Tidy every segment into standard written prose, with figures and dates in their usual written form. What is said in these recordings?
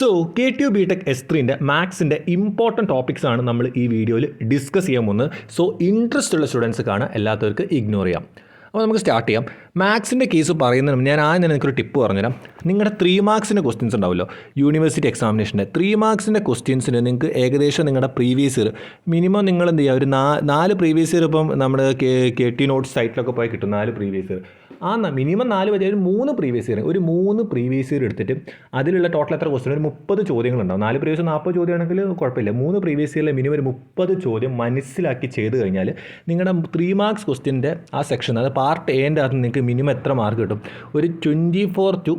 So KTU BTech S3ൻ്റെ മാത്സിൻ്റെ important topics ആണ് നമ്മൾ ഈ വീഡിയോയിൽ ഡിസ്കസ് ചെയ്യാൻ പോകുന്നത്. സോ ഇൻട്രസ്റ്റ് ഉള്ള സ്റ്റുഡൻസ് കാണാൻ എല്ലാത്തവർക്ക് ഇഗ്നോർ ചെയ്യാം. അപ്പോൾ നമുക്ക് സ്റ്റാർട്ട് ചെയ്യാം. മാത്സിൻ്റെ കേസ് പറയുന്നതിന് ഞാൻ ആദ്യം തന്നെ എനിക്കൊരു ടിപ്പ് പറഞ്ഞുതരാം. നിങ്ങളുടെ 3 മാർക്സിൻ്റെ ക്വസ്റ്റ്യൻസ് ഉണ്ടാവുമല്ലോ യൂണിവേഴ്സിറ്റി എക്സാമിനേഷൻ്റെ 3 മാർക്സിൻ്റെ ക്വസ്റ്റ്യൻസിന് നിങ്ങൾക്ക് ഏകദേശം നിങ്ങളുടെ പ്രീവിയസ് ഇയർ മിനിമം നിങ്ങൾ എന്ത് ചെയ്യുക, ഒരു 4 പ്രീവിയസ് ഇയർ ഇപ്പം നമ്മുടെ KT നോട്ട്സ് സൈറ്റിലൊക്കെ പോയി കിട്ടും. 4 പ്രീവിയസ് ഇയർ മിനിമം 4 വരെ ഒരു 3 പ്രീവിയസ് ഇയർ പ്രീവിയസ് ഇയർ എടുത്തിട്ട് അതിലുള്ള ടോട്ടൽ എത്ര ക്വസ്റ്റ്യൻ, ഒരു 30 ചോദ്യങ്ങളുണ്ടാവും. 4 പ്രീവിയസ് 40 ചോദ്യമാണെങ്കിൽ കുഴപ്പമില്ല. 3 പ്രീവിയസ് ഇയറിലെ മിനിമം ഒരു 30 ചോദ്യം മനസ്സിലാക്കി ചെയ്ത് കഴിഞ്ഞാൽ നിങ്ങളുടെ 3 മാർക്സ് ക്വസ്റ്റ്യൻ്റെ ആ സെക്ഷൻ, അത് പാർട്ട് എൻ്റെ അകത്ത് നിങ്ങൾക്ക് മിനിമം എത്ര മാർക്ക് കിട്ടും, ഒരു 24 to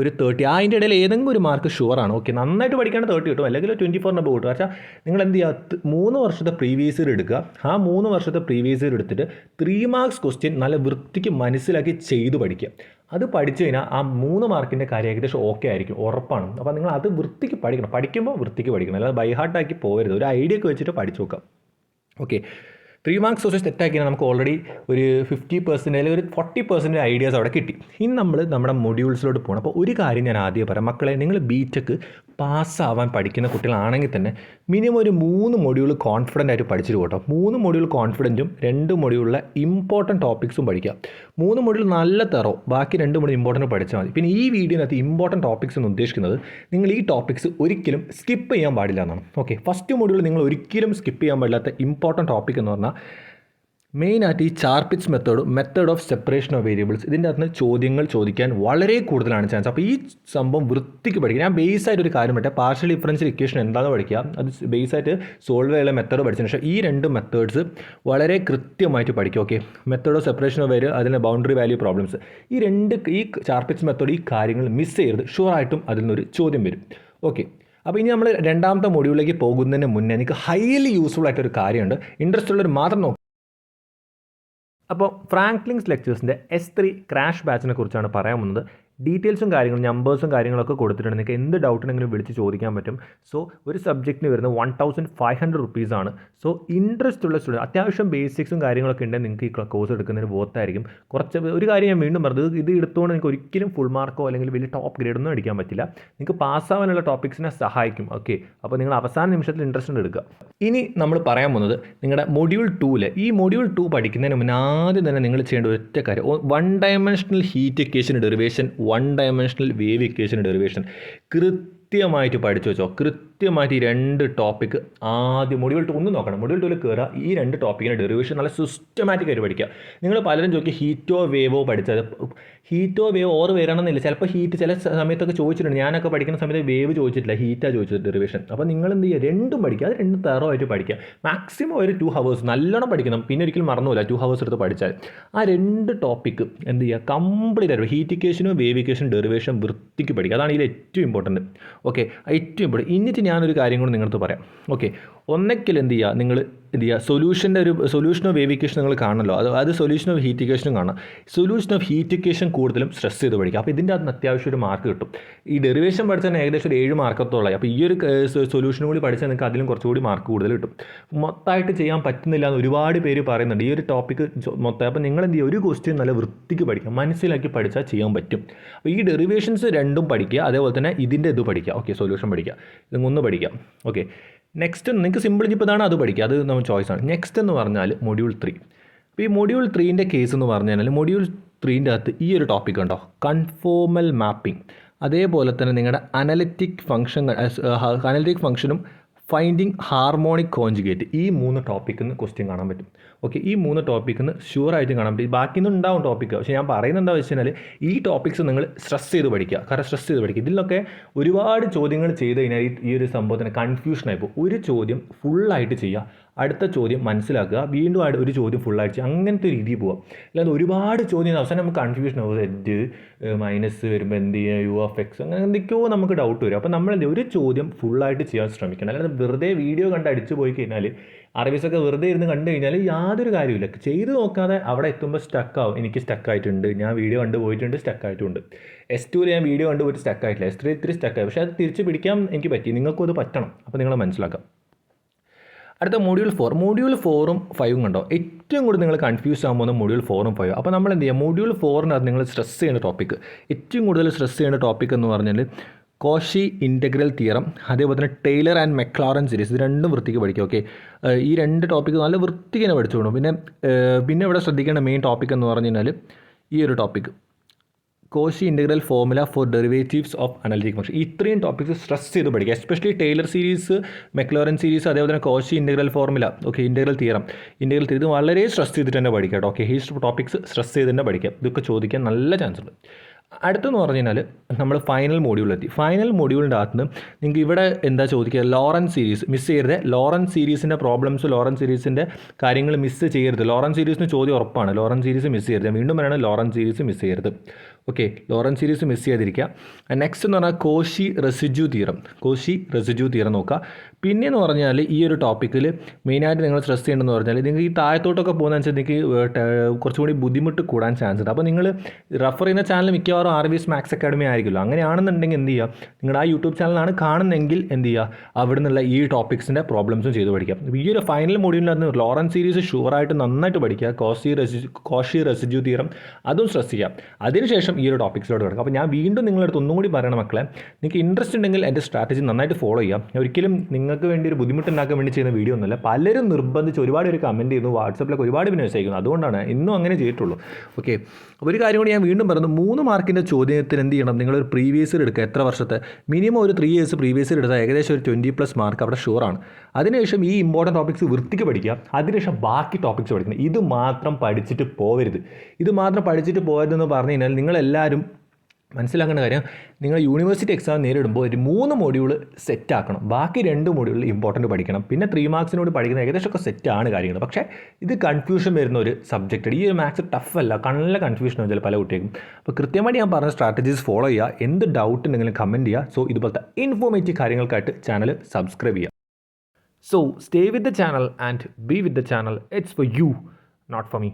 ഒരു 30. അതിൻ്റെ ഇടയിൽ ഏതെങ്കിലും ഒരു മാർക്ക് ഷുവറാണ്. ഓക്കെ, നന്നായിട്ട് പഠിക്കാണ്ട് 30 കിട്ടും, അല്ലെങ്കിൽ 24 കിട്ടും. പക്ഷേ നിങ്ങൾ എന്ത് ചെയ്യുക, 3 വർഷത്തെ പ്രീവിയസ് ഇയർ എടുക്കുക. ആ 3 വർഷത്തെ പ്രീവിയസ് ഇയർ എടുത്തിട്ട് 3 മാർക്സ് ക്വസ്റ്റ്യൻ നല്ല വൃത്തിക്ക് മനസ്സിലാക്കി ചെയ്ത് പഠിക്കുക. അത് പഠിച്ചു കഴിഞ്ഞാൽ ആ 3 മാർക്കിൻ്റെ കാര്യം ഏകദേശം ഓക്കെ ആയിരിക്കും, ഉറപ്പാണ്. അപ്പോൾ നിങ്ങൾ അത് വൃത്തിക്ക് പഠിക്കണം. പഠിക്കുമ്പോൾ വൃത്തിക്ക് പഠിക്കണം, അല്ലാതെ ബൈഹാർട്ടാക്കി പോകരുത്. ഒരു ഐഡിയ ഒക്കെ വെച്ചിട്ട് പഠിച്ചു നോക്കാം. ഓക്കെ, 3 മാർക്സ് ക്വസ്റ്റ്യൻ സെറ്റാക്കിയാൽ നമുക്ക് ഓൾറെഡി ഒരു 50% അല്ലെങ്കിൽ ഒരു 40% ഐഡിയാസ് അവിടെ കിട്ടി. ഇനി നമ്മൾ നമ്മുടെ മൊഡ്യൂൾസിലോട്ട് പോകണം. അപ്പോൾ ഒരു കാര്യം ഞാൻ ആദ്യം പറയാം. മക്കളെ, നിങ്ങൾ BTech പാസ്സാവാൻ പഠിക്കുന്ന കുട്ടികളാണെങ്കിൽ തന്നെ മിനിമം ഒരു 3 മൊഡ്യൂൾ കോൺഫിഡൻ്റ് ആയിട്ട് പഠിച്ചിട്ട് പോട്ടോ. 3 മൊഡ്യൂൾ കോൺഫിഡൻറ്റും 2 മൊഡ്യൂളിലെ ഇമ്പോർട്ടൻറ്റ് ടോപ്പിക്സും പഠിക്കുക. 3 മൊഡ്യൂൾ നല്ല തറോ, ബാക്കി 2 മൊഡ്യൂൾ ഇമ്പോർട്ടൻറ്റ് പഠിച്ചാൽ മതി. പിന്നെ ഈ വീഡിയോനകത്ത് ഇമ്പോർട്ടൻറ്റ് ടോപ്പിക്സ് എന്ന് ഉദ്ദേശിക്കുന്നത് നിങ്ങൾ ഈ ടോപ്പിക്സ് ഒരിക്കലും സ്കിപ്പ് ചെയ്യാൻ പാടില്ല എന്നാണ്. ഓക്കെ, ഫസ്റ്റ് മൊഡ്യൂൾ നിങ്ങൾ ഒരിക്കലും സ്കിപ്പ് ചെയ്യാൻ പാടില്ലാത്ത ഇമ്പോർട്ടൻറ്റ് ടോപ്പിക് എന്ന് പറഞ്ഞാൽ മെയിനായിട്ട് ഈ Charpit's method of separation of variables. ഇതിൻ്റെ അകത്ത് ചോദ്യങ്ങൾ ചോദിക്കാൻ വളരെ കൂടുതലാണ് ചാൻസ്. അപ്പോൾ ഈ സംഭവം വൃത്തിക്ക് പഠിക്കുക. ഞാൻ ബേസായിട്ട് ഒരു കാര്യം പറ്റേ പാർഷ്യൽ ഡിഫറൻഷ്യൽ ഇക്വേഷൻ എന്താണെന്ന് പഠിക്കുക. അത് ബേസായിട്ട് സോൾവ് ചെയ്യാനുള്ള മെത്തേഡ് പഠിച്ചതിന് ശേഷം ഈ 2 മെത്തേഡ്സ് വളരെ കൃത്യമായിട്ട് പഠിക്കുക. Okay, method of separation of variable, അതിൻ്റെ ബൗണ്ടറി വാല്യൂ പ്രോബ്ലംസ്, ഈ ചാർപിറ്റ്സ് മെത്തേഡ്, ഈ കാര്യങ്ങൾ മിസ് ചെയ്യരുത്. ഷുവറായിട്ടും അതിൽ നിന്നൊരു ചോദ്യം വരും. ഓക്കെ, അപ്പോൾ ഇനി നമ്മൾ രണ്ടാമത്തെ മൊഡ്യൂളിലേക്ക് പോകുന്നതിന് മുന്നേ എനിക്ക് ഹൈലി യൂസ്ഫുൾ ആയിട്ടൊരു കാര്യമുണ്ട്. ഇൻട്രസ്റ്റ് ഉള്ളവർ മാത്രം നോക്കുക. അപ്പോൾ ഫ്രാങ്ക്ലിൻസ് ലെക്ചേഴ്സിൻ്റെ S3 ക്രാഷ് ബാച്ചിനെ കുറിച്ചാണ് പറയാൻ പോകുന്നത്. ഡീറ്റെയിൽസും കാര്യങ്ങളും നമ്പേഴ്സും കാര്യങ്ങളൊക്കെ കൊടുത്തിട്ടുണ്ട്. നിങ്ങൾക്ക് എന്ത് ഡൗട്ടുണ്ടെങ്കിലും വിളിച്ച് ചോദിക്കാൻ പറ്റും. സോ ഒരു സബ്ജക്റ്റിന് വരുന്നത് 1500 റുപ്പീസാണ്. സോ ഇൻട്രസ്റ്റ് ഉള്ള സ്റ്റുഡൻറ്റ്, അത്യാവശ്യം ബേസിക്സും കാര്യങ്ങളൊക്കെ ഉണ്ടെങ്കിൽ നിങ്ങൾക്ക് ഈ കോഴ്സ് എടുക്കുന്നതിന് ബോത്തായിരിക്കും. ഒരു കാര്യം ഞാൻ വീണ്ടും പറഞ്ഞത്, ഇത് എടുത്തുകൊണ്ട് നിങ്ങൾക്ക് ഒരിക്കലും ഫുൾ മാർക്കോ അല്ലെങ്കിൽ വലിയ ടോപ്പ് ഗ്രേഡൊന്നും അടിക്കാൻ പറ്റില്ല. നിങ്ങൾക്ക് പാസ്സാവാനുള്ള ടോപ്പിക്സിനെ സഹായിക്കും. ഓക്കെ, അപ്പോൾ നിങ്ങൾ അവസാന നിമിഷത്തിൽ ഇൻട്രസ്റ്റ് എടുക്കുക. ഇനി നമ്മൾ പറയാൻ പോകുന്നത് നിങ്ങളുടെ മൊഡ്യൂൾ 2 ഈ മൊഡ്യൂൾ 2 പഠിക്കുന്നതിന് മുന്നേ ആദ്യം തന്നെ നിങ്ങൾ ചെയ്യേണ്ട ഒറ്റ കാര്യം, 1 dimensional heat equation derivation, 1 dimensional wave equation derivation കൃത്യമായിട്ട് പഠിച്ചു വെച്ചോ. കൃത്യമായിട്ട് ഈ 2 ടോപ്പിക്ക് ആദ്യം മൊഡ്യൂൾ 2 ഒന്ന് നോക്കണം. മൊഡ്യൂൾ 2 കയറുക, ഈ 2 ടോപ്പിക്കിൻ്റെ ഡെറിവേഷൻ നല്ല സിസ്റ്റമാറ്റിക് ആയിട്ട് പഠിക്കുക. നിങ്ങൾ പലരും ചോദിക്കുക ഹീറ്റോ വേവോ പഠിച്ചത്. ഹീറ്റോ വേവ് ഓർ വരണമെന്നില്ല. ചിലപ്പോൾ ഹീറ്റ് ചില സമയത്തൊക്കെ ചോദിച്ചിട്ടുണ്ട്. ഞാനൊക്കെ പഠിക്കുന്ന സമയത്ത് വേവ് ചോദിച്ചിട്ടില്ല, ഹീറ്റാണ് ചോദിച്ചത് ഡെറിവേഷൻ. അപ്പോൾ നിങ്ങൾ എന്ത് ചെയ്യുക, 2ഉം പഠിക്കുക. അത് 2 തറവായിട്ട് പഠിക്കുക. മാക്സിമം ഒരു 2 hours നല്ലോണം പഠിക്കണം. പിന്നെ ഒരിക്കലും മറന്നുമില്ല 2 hours എടുത്ത് പഠിച്ചാൽ. ആ 2 ടോപ്പിക്ക് എന്ത് ചെയ്യുക, കംപ്ലീറ്റ് ആയിട്ട് ഹീറ്റ് ഇക്വേഷനും വേവ് ഇക്വേഷൻ ഡെറിവേഷൻ വൃത്തിക്ക് പഠിക്കുക. അതാണ് ഇതിൽ ഏറ്റവും ഇമ്പോർട്ടൻറ്റ്. ഓക്കെ, ഏറ്റവും ഇമ്പോർട്ടൻറ്റ്. എന്നിട്ട് ഞാനൊരു കാര്യം കൂടി നിങ്ങളടുത്ത് പറയാം. ഓക്കെ, ഒന്നെങ്കിൽ എന്ത് ചെയ്യുക, നിങ്ങൾ എന്ത് ചെയ്യുക, സൊല്യൂഷൻ ഓഫ് വേവ് ഇക്വേഷൻ നിങ്ങൾ കാണണമല്ലോ, അത് സൊല്യൂഷൻ ഓഫ് ഹീറ്റ് ഇക്വേഷനും കാണാം. സൊല്യൂഷൻ ഓഫ് ഹീറ്റ് ഇക്വേഷൻ കൂടുതലും സ്ട്രെസ് ചെയ്ത് പഠിക്കുക. അപ്പോൾ ഇതിൻ്റെ അകത്ത് അത്യാവശ്യം ഒരു മാർക്ക് കിട്ടും. ഈ ഡെറിവേഷൻ പഠിച്ചാൽ ഏകദേശം ഒരു 7 മാർക്കത്തോളായി. അപ്പോൾ ഈ ഒരു സൊല്യൂഷനും കൂടി പഠിച്ചാൽ നിങ്ങൾക്ക് അതിലും കുറച്ചുകൂടി മാർക്ക് കൂടുതൽ കിട്ടും. മൊത്തമായിട്ട് ചെയ്യാൻ പറ്റുന്നില്ല എന്ന് ഒരുപാട് പേര് പറയുന്നുണ്ട്. ഈ ഒരു ടോപ്പിക്ക് മൊത്തം. അപ്പോൾ നിങ്ങൾ എന്ത് ചെയ്യുക, ഒരു ക്വസ്റ്റ്യൻ നല്ല വൃത്തിക്ക് പഠിക്കുക, മനസ്സിലാക്കി പഠിച്ചാൽ ചെയ്യാൻ പറ്റും. അപ്പോൾ ഈ ഡെറിവേഷൻസ് 2ഉം പഠിക്കുക, അതേപോലെ തന്നെ ഇതിൻ്റെ ഇത് പഠിക്കുക. ഓക്കെ, സൊല്യൂഷൻ പഠിക്കുക, ഇത് 3 പഠിക്കുക. ഓക്കെ, നെക്സ്റ്റ് നിങ്ങൾക്ക് സിമ്പിൾ ഇപ്പോൾ ഇതാണ്, അത് പഠിക്കുക, അത് നമ്മൾ ചോയ്സാണ്. നെക്സ്റ്റ് എന്ന് പറഞ്ഞാൽ മൊഡ്യൂൾ 3. അപ്പോൾ ഈ മൊഡ്യൂൾ 3ൻ്റെ കേസ് എന്ന് പറഞ്ഞു കഴിഞ്ഞാൽ മൊഡ്യൂൾ 3ൻ്റെ അകത്ത് ഈ ഒരു ടോപ്പിക് ഉണ്ടോ, കൺഫോമൽ മാപ്പിംഗ്, അതേപോലെ തന്നെ നിങ്ങളുടെ അനലിറ്റിക് ഫംഗ്ഷനും ഫൈൻഡിങ് ഹാർമോണിക് കോഞ്ചുഗേറ്റ്, ഈ 3 ടോപ്പിക്കിൽ നിന്ന് ക്വസ്റ്റ്യൻ കാണാൻ പറ്റും. ഓക്കെ, ഈ 3 ടോപ്പിക്കിൽ നിന്ന് ഷുവറായിട്ടും കാണാൻ പറ്റും. ബാക്കിയൊന്നും ഉണ്ടാവും ടോപ്പിക്ക്. പക്ഷേ ഞാൻ പറയുന്നത് എന്താ വെച്ച് കഴിഞ്ഞാൽ ഈ ടോപ്പിക്സ് നിങ്ങൾ സ്ട്രെസ് ചെയ്ത് പഠിക്കുക. കാരണം സ്ട്രെസ് ചെയ്ത് പഠിക്കുക. ഇതിലൊക്കെ ഒരുപാട് ചോദ്യങ്ങൾ ചെയ്ത് കഴിഞ്ഞാൽ ഈ ഒരു സംഭവത്തിന് കൺഫ്യൂഷനായി പോകും. ഒരു ചോദ്യം ഫുള്ളായിട്ട് ചെയ്യുക, അടുത്ത ചോദ്യം മനസ്സിലാക്കുക, വീണ്ടും ഒരു ചോദ്യം ഫുള്ളായിട്ട് ചെയ്യുക. അങ്ങനത്തെ രീതിയിൽ പോവുക. അല്ലാതെ ഒരുപാട് ചോദ്യം അവസാനം നമുക്ക് കൺഫ്യൂഷൻ ആവും. Z മൈനസ് വരുമ്പോൾ എന്ത് ചെയ്യുക, UX അങ്ങനെ എന്തൊക്കെയോ നമുക്ക് ഡൗട്ട് വരും. അപ്പോൾ നമ്മൾ ഒരു ചോദ്യം ഫുള്ളായിട്ട് ചെയ്യാൻ ശ്രമിക്കണം. അല്ലാതെ വെറുതെ വീഡിയോ കണ്ട് അടിച്ചു പോയി കഴിഞ്ഞാൽ, അറിവീസൊക്കെ വെറുതെ ഇരുന്ന് കണ്ടു കഴിഞ്ഞാൽ യാതൊരു കാര്യമില്ല. ചെയ്ത് നോക്കാതെ അവിടെ എത്തുമ്പോൾ സ്റ്റക്കാവും. എനിക്ക് സ്റ്റക്കായിട്ടുണ്ട്, ഞാൻ വീഡിയോ കണ്ടു പോയിട്ടുണ്ട്, സ്റ്റക്കായിട്ടുണ്ട്. S2 ഞാൻ വീഡിയോ കണ്ടു പോയിട്ട് സ്റ്റക്കായിട്ടില്ല. S3 ഇത്തിരി സ്റ്റക്കായി. പക്ഷേ അത് തിരിച്ച് പിടിക്കാൻ എനിക്ക് പറ്റി. നിങ്ങൾക്കും അത് പറ്റണം. അപ്പോൾ നിങ്ങൾ മനസ്സിലാക്കാം. അടുത്ത മൊഡ്യൂൾ 4ഉം 5ഉം കണ്ടോ, ഏറ്റവും കൂടുതൽ നിങ്ങൾ കൺഫ്യൂസ് ആകുമ്പോൾ മൊഡ്യൂൾ 4ഉം 5ഉം. അപ്പോൾ നമ്മൾ എന്ത് ചെയ്യുക, മൊഡ്യൂൾ 4-നകത്ത് നിങ്ങൾ സ്ട്രെസ് ചെയ്യേണ്ട ടോപ്പിക്ക്, ഏറ്റവും കൂടുതൽ സ്ട്രെസ് ചെയ്യേണ്ട ടോപ്പിക് എന്ന് പറഞ്ഞാൽ കോഷി ഇൻ്റഗ്രൽ തിയറം, അതേപോലെ തന്നെ ടൈലർ ആൻഡ് മെക്ലാറൻ സീരീസ്, ഇത് രണ്ടും വൃത്തിക്ക് പഠിക്കുക. ഓക്കെ, ഈ രണ്ട് ടോപ്പിക്ക് നല്ല വൃത്തിക്ക് തന്നെ പഠിച്ചോളൂ. പിന്നെ ഇവിടെ ശ്രദ്ധിക്കേണ്ട മെയിൻ ടോപ്പിക് എന്ന് പറഞ്ഞു കഴിഞ്ഞാൽ ഈ ഒരു topic Cauchy integral formula for derivatives of analytic function. ഇത്രയും ടോപ്പിക്സ് സ്ട്രെസ് ചെയ്ത് പഠിക്കുക. Especially Taylor series, Maclaurin series, അതേപോലെ തന്നെ Cauchy integral formula, okay, integral theorem ഇത് വളരെ സ്ട്രെസ് ചെയ്തിട്ട് തന്നെ പഠിക്കുക കേട്ടോ. ഓക്കെ, ഈ ടോപ്പിക്സ് സ്ട്രെസ് ചെയ്ത് തന്നെ പഠിക്കുക. ഇതൊക്കെ ചോദിക്കാൻ നല്ല ചാൻസ് ഉണ്ട്. അടുത്തെന്ന് പറഞ്ഞു കഴിഞ്ഞാൽ നമ്മൾ ഫൈനൽ മോഡ്യൂളിലെത്തി. ഫൈനൽ മോഡ്യൂളിൻ്റെ അകത്ത് നിന്ന് നിങ്ങൾക്ക് ഇവിടെ എന്താ ചോദിക്കുക, ലോറൻസ് സീരീസ് മിസ് ചെയ്യരുത്. ലോറൻസ് സീരീസിൻ്റെ പ്രോബ്ലംസ്, ലോറൻസ് സീരീസിൻ്റെ കാര്യങ്ങൾ മിസ് ചെയ്യരുത്. ലോറൻസ് സീരീസിന് ചോദ്യം ഉറപ്പാണ്. ലോറൻസ് സീരീസ് മിസ് ചെയ്യരുത്. വീണ്ടും പറയണം, ലോറൻസ് സീരീസ് മിസ് ചെയ്യരുത്. ഓക്കെ, ലോറൻസ് സീരീസ് മിസ് ചെയ്യാതിരിക്കുക. നെക്സ്റ്റ് എന്ന് പറഞ്ഞാൽ കോഷി റെസിഡ്യൂ തിയറം നോക്കുക. പിന്നെയെന്ന് പറഞ്ഞാൽ ഈ ഒരു ടോപ്പിക്കിൽ മെയിനായിട്ട് നിങ്ങൾ സ്ട്രെസ് ചെയ്യേണ്ടതെന്ന് പറഞ്ഞാൽ നിങ്ങൾക്ക് ഈ താഴത്തോട്ടൊക്കെ പോകുന്നതനുസരിച്ച് നിങ്ങൾക്ക് കുറച്ചുകൂടി ബുദ്ധിമുട്ട് കൂടാൻ ചാൻസ് ഉണ്ട്. അപ്പോൾ നിങ്ങൾ റെഫർ ചെയ്യുന്ന ചാനൽ മിക്കവാറും RVS മാത്സ് അക്കാഡമി ആയിരിക്കുമല്ലോ. അങ്ങനെയാണെന്നുണ്ടെങ്കിൽ എന്ത് ചെയ്യുക, നിങ്ങളുടെ ആ യൂട്യൂബ് ചാനലാണ് കാണുന്നതെങ്കിൽ എന്ത് ചെയ്യുക, അവിടെ നിന്നുള്ള ഈ ടോപ്പിക്സിൻ്റെ പ്രോബ്ലംസും ചെയ്ത് പഠിക്കാം. ഈ ഒരു ഫൈനൽ മോഡ്യൂളിനകത്ത് ലോറൻസ് സീരീസ് ഷുവറായിട്ട് നന്നായിട്ട് പഠിക്കുക. കോഷി റെസിഡ്യൂ തിയറം അതും സ്ട്രെസ് ചെയ്യാം. അതിനുശേഷം ഈ ഒരു ടോപ്പിക്സിലോട്ട് കിടക്കും. അപ്പോൾ ഞാൻ വീണ്ടും നിങ്ങളടുത്ത് ഒന്നും കൂടി പറയണം മക്കളെ, നിങ്ങൾക്ക് ഇൻട്രസ്റ്റ് ഉണ്ടെങ്കിൽ എൻ്റെ സ്ട്രാറ്റജി നന്നായിട്ട് ഫോളോ ചെയ്യാം. ഒരിക്കലും നിങ്ങൾക്ക് വേണ്ടി ഒരു ബുദ്ധിമുട്ടുണ്ടാക്കാൻ വേണ്ടി ചെയ്യുന്ന വീഡിയോ ഒന്നുമല്ല. പലരും നിർബന്ധിച്ച് ഒരുപാട് പേര് കമൻറ്റ് ചെയ്യുന്നു, വാട്സപ്പിലൊക്കെ ഒരുപാട് പേര് മെസ്സേജ് അയക്കുന്നു. അതുകൊണ്ടാണ് ഇന്നും അങ്ങനെ ചെയ്തിട്ടുള്ളൂ. ഓക്കെ, ഒരു കാര്യം കൂടി ഞാൻ വീണ്ടും പറയുന്നു, 3 മാർക്കിൻ്റെ ചോദ്യത്തിന് എന്ത് ചെയ്യണം, നിങ്ങളൊരു പ്രീവിയസ് ഇയർ എടുക്കുക. എത്ര വർഷത്തെ, മിനിമം ഒരു 3 years പ്രീവിയസ് ഇയർ എടുത്താൽ ഏകദേശം ഒരു 20+ മാർക്ക് അവിടെ ഷുവറാണ്. അതിനുശേഷം ഈ ഇമ്പോർട്ടൻറ്റ് ടോപ്പിക്സ് വൃത്തിക്ക് പഠിക്കുക. അതിനുശേഷം ബാക്കി ടോപ്പിക്സ് പഠിക്കണം. ഇത് മാത്രം പഠിച്ചിട്ട് പോകരുതെന്ന് പറഞ്ഞു കഴിഞ്ഞാൽ നിങ്ങളെല്ലാവരും മനസ്സിലാക്കേണ്ട കാര്യം, നിങ്ങൾ യൂണിവേഴ്സിറ്റി എക്സാം നേരിടുമ്പോൾ ഒരു 3 മോഡ്യൂൾ സെറ്റാക്കണം. ബാക്കി 2 മോഡ്യൂളിൽ ഇമ്പോർട്ടൻറ്റ് പഠിക്കണം. പിന്നെ 3 മാർക്സിനോട് പഠിക്കുന്ന ഏകദേശമൊക്കെ സെറ്റാണ് കാര്യങ്ങൾ. പക്ഷേ ഇത് കൺഫ്യൂഷൻ വരുന്ന ഒരു സബ്ജക്റ്റ്. ഈ ഒരു മാത്സ് ടഫല്ല, നല്ല കൺഫ്യൂഷൻ വെച്ചാൽ പല കുട്ടികൾക്കും. അപ്പോൾ കൃത്യമായിട്ട് ഞാൻ പറഞ്ഞ സ്ട്രാറ്റജീസ് ഫോളോ ചെയ്യുക. എന്ത് ഡൗട്ട് ഉണ്ടെങ്കിലും കമൻറ്റ് ചെയ്യുക. സോ ഇതുപോലത്തെ ഇൻഫോർമേറ്റീവ് കാര്യങ്ങൾക്കായിട്ട് ചാനൽ സബ്സ്ക്രൈബ് ചെയ്യുക. So stay with the channel and be with the channel. It's for you, not for me.